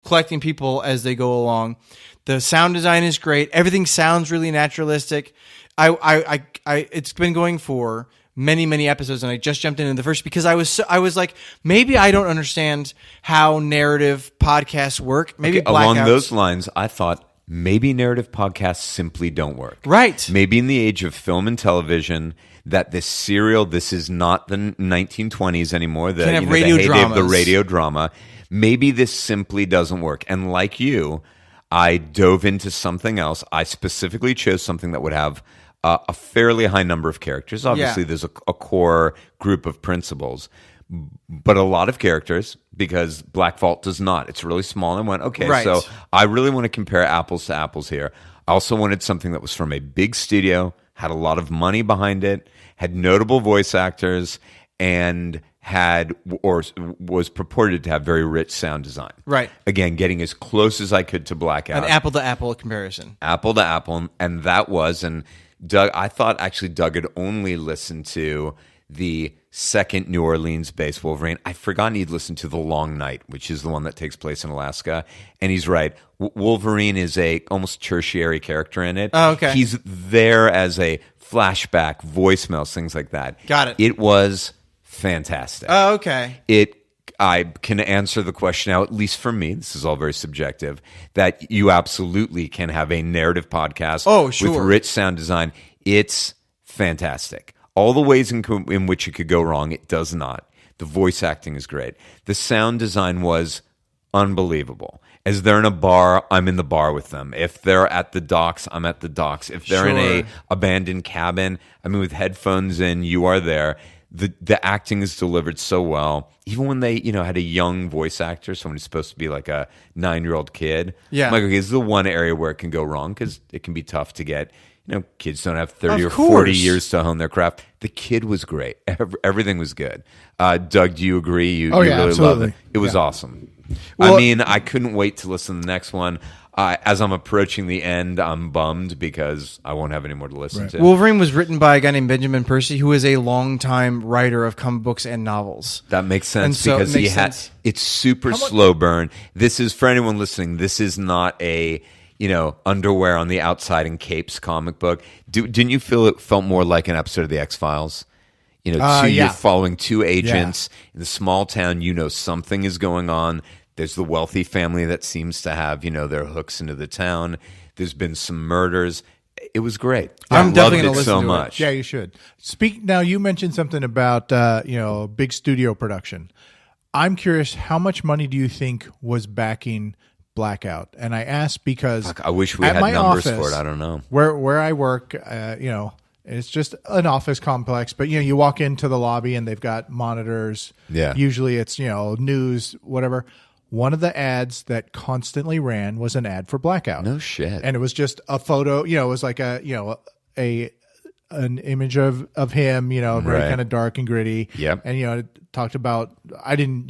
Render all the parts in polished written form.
collecting people as they go along. The sound design is great. Everything sounds really naturalistic. It's been going for many episodes, and I just jumped into the first because I was like, maybe I don't understand how narrative podcasts work. Maybe along those lines, I thought maybe narrative podcasts simply don't work. Right. Maybe in the age of film and television, that this serial, this is not the 1920s anymore. The heyday of the radio drama. Maybe this simply doesn't work. And like you, I dove into something else. I specifically chose something that would have a fairly high number of characters. Obviously, there's a core group of principals, but a lot of characters, because Black Vault does not. It's really small. And I went, okay, so I really want to compare apples to apples here. I also wanted something that was from a big studio, had a lot of money behind it, had notable voice actors, and had or was purported to have very rich sound design. Right. Again, getting as close as I could to Blackout. An apple-to-apple comparison. Apple to apple, and that was, and Doug, I thought actually Doug had only listened to the second New Orleans-based Wolverine. I forgot he'd listened to The Long Night, which is the one that takes place in Alaska. And he's right. Wolverine is a almost tertiary character in it. Oh, okay. He's there as a flashback, voicemails, things like that. Got it. It was fantastic. Oh, okay. I can answer the question now, at least for me, this is all very subjective, that you absolutely can have a narrative podcast with rich sound design. It's fantastic. All the ways in which it could go wrong, it does not. The voice acting is great. The sound design was unbelievable. As they're in a bar, I'm in the bar with them. If they're at the docks, I'm at the docks. If they're in a abandoned cabin, I mean, with headphones in, you are there. The acting is delivered so well. Even when they, had a young voice actor, someone who's supposed to be like a 9-year-old kid. Yeah. I'm like, okay, this is the one area where it can go wrong because it can be tough to get. Kids don't have 30 or 40 years to hone their craft. The kid was great. Everything was good. Doug, do you agree? You really loved it. It was awesome. Well, I couldn't wait to listen to the next one. As I'm approaching the end, I'm bummed because I won't have any more to listen to. Wolverine was written by a guy named Benjamin Percy, who is a longtime writer of comic books and novels. That makes sense because it's super slow burn. This is, for anyone listening, this is not a underwear on the outside and capes comic book. Didn't you feel it felt more like an episode of the X-Files? You're following two agents in the small town. Something is going on. There's the wealthy family that seems to have, their hooks into the town. There's been some murders. It was great. I'm definitely going to listen so to much. It. Yeah, you should. Now, you mentioned something about, big studio production. I'm curious, how much money do you think was backing Blackout? And I asked because I wish we had numbers for it. I don't know. Where I work, it's just an office complex, but you walk into the lobby and they've got monitors. Yeah. Usually it's news, whatever. One of the ads that constantly ran was an ad for Blackout. No shit. And it was just a photo. It was like an image of him. Very kind of dark and gritty. Yep. And it talked about. I didn't.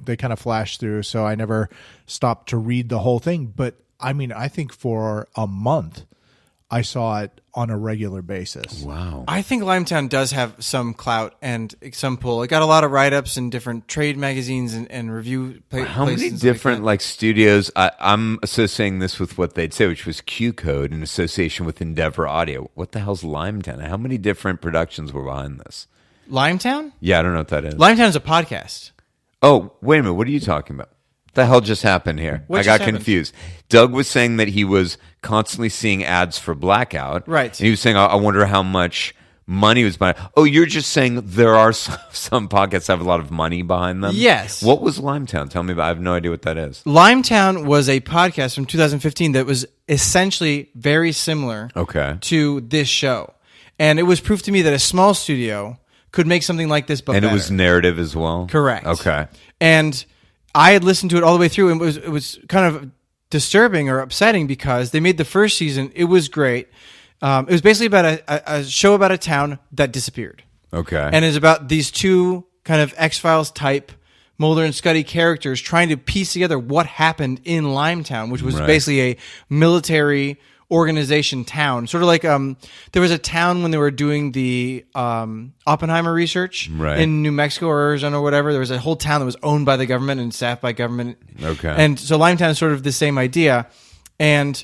They kind of flashed through, so I never stopped to read the whole thing. But I think for a month, I saw it on a regular basis. Wow. I think Limetown does have some clout and some pull. It got a lot of write-ups in different trade magazines and review places. How many different studios? I'm associating this with what they'd say, which was Q Code in association with Endeavor Audio. What the hell's Limetown? How many different productions were behind this? Limetown? Yeah, I don't know what that is. Limetown's a podcast. Oh, wait a minute. What are you talking about? What the hell just happened here? I got confused. Doug was saying that he was constantly seeing ads for Blackout. Right. And he was saying, I wonder how much money was behind. Oh, you're just saying there are some podcasts that have a lot of money behind them? Yes. What was Limetown? Tell me about it. I have no idea what that is. Limetown was a podcast from 2015 that was essentially very similar to this show. And it was proof to me that a small studio could make something like this, but better. It was narrative as well? Correct. Okay. And I had listened to it all the way through, and it was kind of disturbing or upsetting because they made the first season. It was great. It was basically about a show about a town that disappeared. Okay. And it's about these two kind of X-Files type Mulder and Scully characters trying to piece together what happened in Limetown, which was basically a military organization town, sort of like there was a town when they were doing the Oppenheimer research in New Mexico or Arizona or whatever. There was a whole town that was owned by the government and staffed by government. Okay. And so Limetown is sort of the same idea, and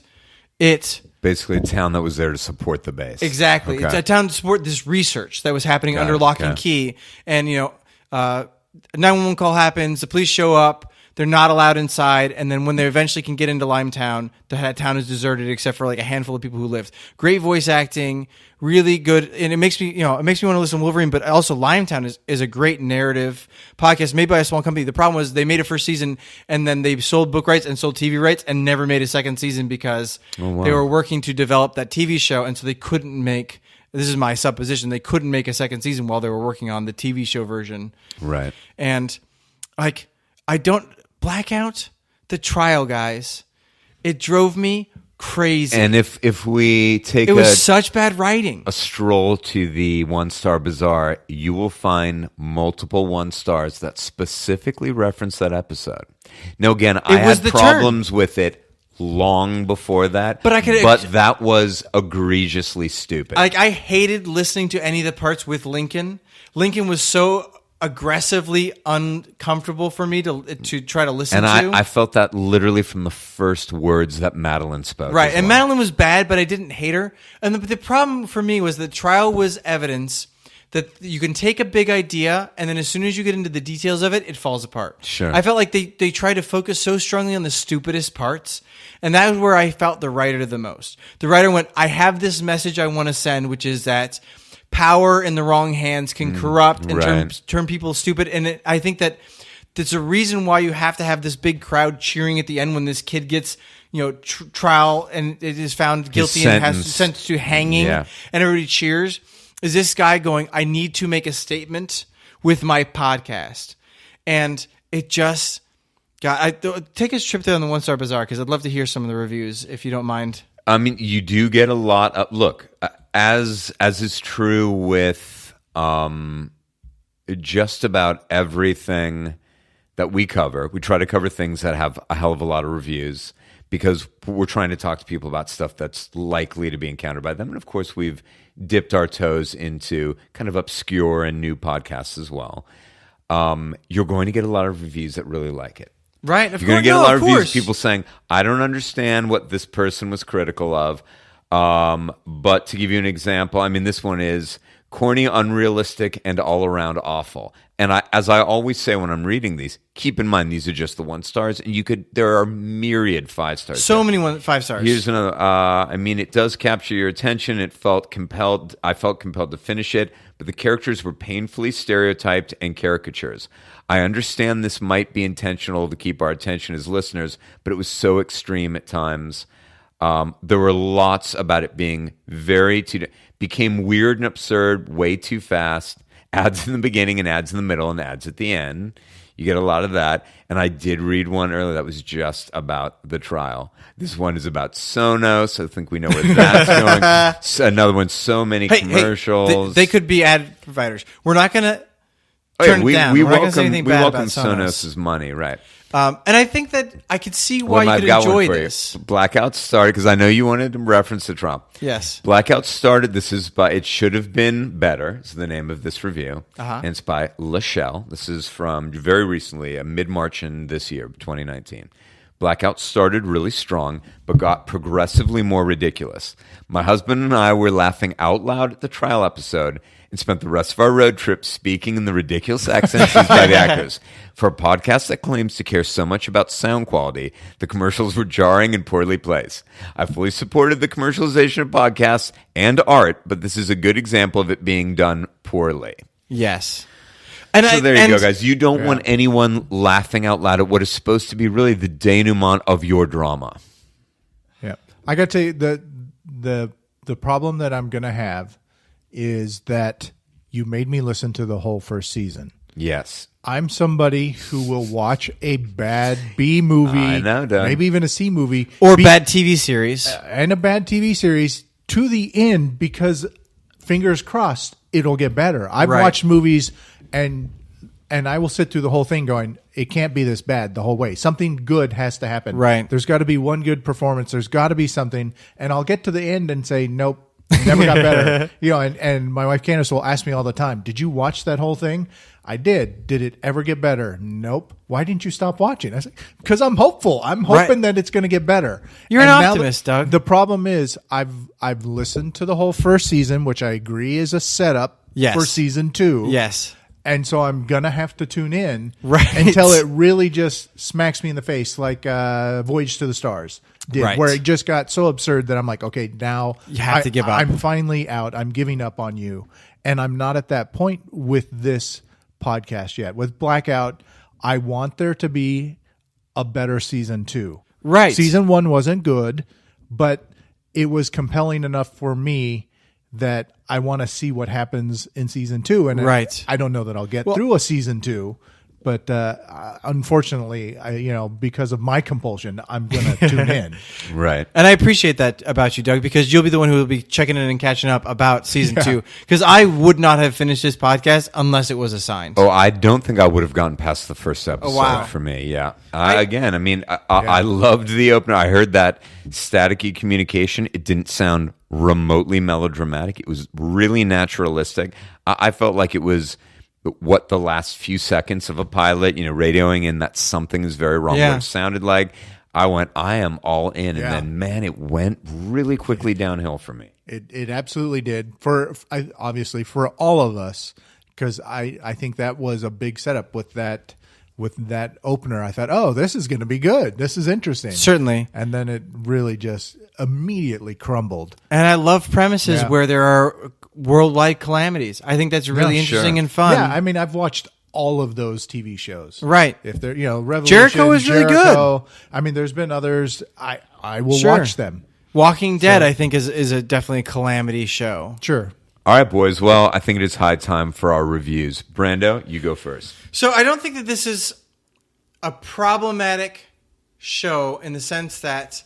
it's basically a town that was there to support the base. Exactly. Okay. It's a town to support this research that was happening under lock and key. And, 911 call happens, the police show up, they're not allowed inside, and then when they eventually can get into Limetown, the town is deserted except for like a handful of people who lived. Great voice acting, really good, and it makes me want to listen to Wolverine, but also Limetown is a great narrative podcast made by a small company. The problem was they made a first season, and then they sold book rights and sold TV rights and never made a second season because they were working to develop that TV show, and so they couldn't make, this is my supposition, they couldn't make a second season while they were working on the TV show version. Right. And Blackout, the trial, guys, it drove me crazy. And if we take it was such bad writing. A stroll to the 1-Star Bazaar, you will find multiple 1 stars that specifically reference that episode. Now, again, I had problems with it long before that, but that was egregiously stupid. Like, I hated listening to any of the parts with Lincoln. Lincoln was so aggressively uncomfortable for me to try to listen to. And I felt that literally from the first words that Madeline spoke. Right, and Madeline was bad, but I didn't hate her. And the problem for me was the trial was evidence that you can take a big idea, and then as soon as you get into the details of it, it falls apart. Sure. I felt like they tried to focus so strongly on the stupidest parts, and that was where I felt the writer the most. The writer went, I have this message I want to send, which is that power in the wrong hands can corrupt and turn people stupid. And I think that there's a reason why you have to have this big crowd cheering at the end when this kid gets, trial and it is found guilty and has sentenced to hanging, and everybody cheers. Is this guy going, I need to make a statement with my podcast? And it just take a trip there on the 1-Star Bazaar, because I'd love to hear some of the reviews, if you don't mind. I mean, you do get a lot of, look, as is true with just about everything that we cover. We try to cover things that have a hell of a lot of reviews because we're trying to talk to people about stuff that's likely to be encountered by them. And of course, we've dipped our toes into kind of obscure and new podcasts as well. You're going to get a lot of reviews that really like it. Right. You're going to get a lot of reviews, people saying, I don't understand what this person was critical of. But to give you an example, I mean, this one is corny, unrealistic, and all around awful. And as I always say when I'm reading these, keep in mind these are just the 1 stars, and there are myriad 5 stars. So many 5 stars. Here's another. I mean, it does capture your attention. I felt compelled to finish it, but the characters were painfully stereotyped and caricatures. I understand this might be intentional to keep our attention as listeners, but it was so extreme at times. There were lots about it being became weird and absurd way too fast. Ads in the beginning and ads in the middle and ads at the end. You get a lot of that. And I did read one earlier that was just about the trial. This one is about Sonos. I think we know where that's going. Another one, so many commercials. They could be ad providers. We're not going to turn it down. We We're not going to say anything bad welcome about Sonos. Sonos' money, right? And I think that I could see why you could enjoy this. Blackout started, because I know you wanted to reference the Trump. Yes. Blackout started, It Should Have Been Better, is the name of this review. And it's by Lachelle. This is from very recently, mid-March in this year, 2019. Blackout started really strong, but got progressively more ridiculous. My husband and I were laughing out loud at the trial episode and spent the rest of our road trip speaking in the ridiculous accents used by the actors. For a podcast that claims to care so much about sound quality, the commercials were jarring and poorly placed. I fully supported the commercialization of podcasts and art, but this is a good example of it being done poorly. Yes. So there you go, guys. You don't want anyone laughing out loud at what is supposed to be really the denouement of your drama. Yeah. I got to tell you, the problem that I'm going to have is that you made me listen to the whole first season. Yes. I'm somebody who will watch a bad B movie, I know, Doug. Maybe even a C movie. Or bad TV series. And a bad TV series to the end because, fingers crossed, it'll get better. I've watched movies and And I will sit through the whole thing going, it can't be this bad the whole way. Something good has to happen. Right. There's got to be one good performance. There's got to be something. And I'll get to the end and say, nope, never got better. And my wife Candace will ask me all the time, did you watch that whole thing? I did. Did it ever get better? Nope. Why didn't you stop watching? I said, because I'm hopeful. I'm hoping that it's going to get better. You're an optimist, Doug. The problem is I've listened to the whole first season, which I agree is a setup for season 2. Yes. And so I'm going to have to tune in until it really just smacks me in the face like Voyage to the Stars did, where it just got so absurd that I'm like, okay, now you have to give up. I'm finally out. I'm giving up on you. And I'm not at that point with this podcast yet. With Blackout, I want there to be a better season 2. Right. Season 1 wasn't good, but it was compelling enough for me that I want to see what happens in season 2. And I don't know that I'll get through a season 2, but unfortunately, because of my compulsion, I'm going to tune in. Right. And I appreciate that about you, Doug, because you'll be the one who will be checking in and catching up about season 2. Because I would not have finished this podcast unless it was assigned. Oh, I don't think I would have gotten past the first episode for me. Yeah. I loved the opener. I heard that staticky communication. It didn't sound remotely melodramatic. It was really naturalistic. I felt like it was what the last few seconds of a pilot, radioing in that something is very wrong would have sounded like. I am all in. And then, man, it went really quickly downhill for me. It absolutely did. Obviously for all of us, because I think that was a big setup with that opener. I thought, oh, this is going to be good. This is interesting. Certainly. And then it really just immediately crumbled. And I love premises where there are worldwide calamities. I think that's really interesting and fun. Yeah, I mean, I've watched all of those TV shows. Right. If they're, Revolution, Jericho is really good. I mean, there's been others. I will watch them. Walking Dead, I think, is definitely a calamity show. Sure. All right, boys. Well, I think it is high time for our reviews. Brando, you go first. So I don't think that this is a problematic show in the sense that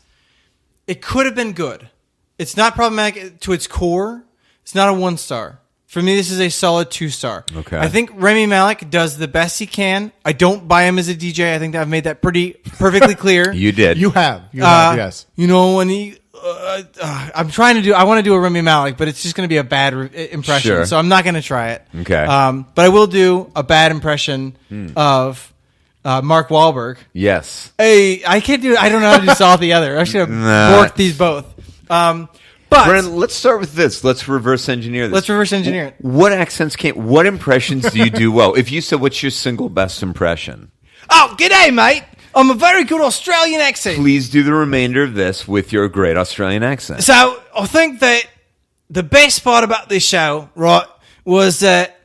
it could have been good. It's not problematic to its core. It's not a 1-star. For me, this is a solid 2-star. Okay. I think Remi Malek does the best he can. I don't buy him as a DJ. I think that I've made that perfectly clear. You did. You have, yes. When he... I want to do a Remi Malek, but it's just going to be a bad impression. Sure. So I'm not going to try it. Okay. But I will do a bad impression of Mark Wahlberg. Yes. Hey, I can't do it. I don't know how to do all the other. I should have worked these both. But Brandon, let's start with this. Let's reverse engineer this. Let's reverse engineer it. What what impressions do you do well? If you said, what's your single best impression? Oh, g'day, mate. I'm a very good Australian accent. Please do the remainder of this with your great Australian accent. So, I think that the best part about this show, right, was that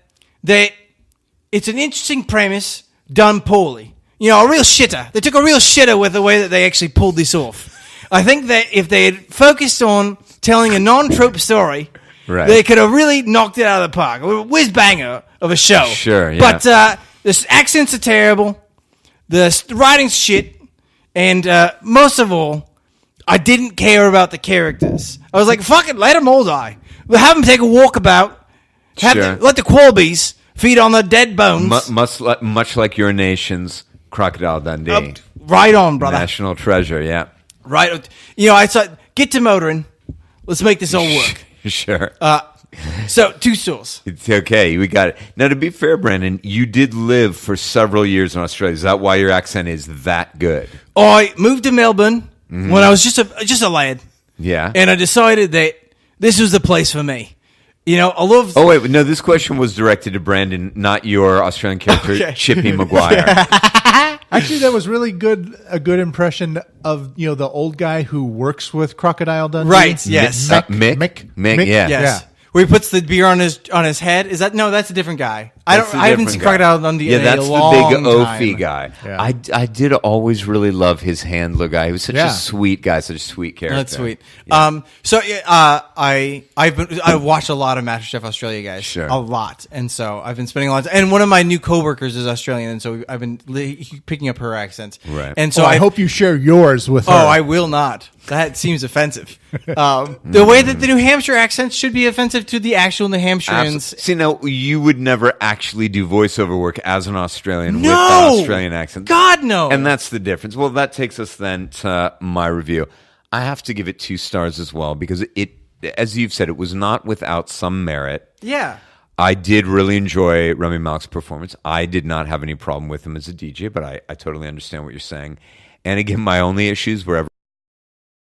it's an interesting premise done poorly. A real shitter. They took a real shitter with the way that they actually pulled this off. I think that if they had focused on telling a non-trope story, they could have really knocked it out of the park. A whiz-banger of a show. Sure, yeah. But the accents are terrible. The writing's shit. And most of all, I didn't care about the characters. I was like, fuck it, let them all die. Have them take a walkabout. Let the Qualbies feed on the dead bones. Much like your nation's Crocodile Dundee. Right on, brother. National treasure, yeah. Right. I thought, get to motoring. Let's make this all work. Sure. So, 2 stars. It's okay. We got it. Now, to be fair, Brandon, you did live for several years in Australia. Is that why your accent is that good? I moved to Melbourne when I was just a lad. Yeah. And I decided that this was the place for me. I love... Oh, wait. No, this question was directed to Brandon, not your Australian character, Chippy Maguire. Actually, that was really good. A good impression of the old guy who works with Crocodile Dundee. Right. Yes. Mick. Yeah. Yes. Yeah. Where he puts the beer on his head. Is that no? That's a different guy. I haven't seen Crocodile Dundee in a long time. Yeah, that's the big Ophi guy. Yeah. I did always really love his handler guy. He was such a sweet guy, such a sweet character. That's sweet. Yeah. I've watched a lot of MasterChef Australia, guys. Sure. A lot, and so I've been spending a lot of time. And one of my new coworkers is Australian, and so I've been picking up her accent. Right. And so I hope you share yours with her. Oh, I will not. That seems offensive. The way that the New Hampshire accents should be offensive to the actual New Hampshireans. See, now, you would never actually do voiceover work as an Australian with that Australian accent. God, no. And that's the difference. Well, that takes us then to my review. I have to give it 2 stars as well because it, as you've said, it was not without some merit. Yeah. I did really enjoy Remi Malek's performance. I did not have any problem with him as a DJ, but I totally understand what you're saying. And again, my only issues were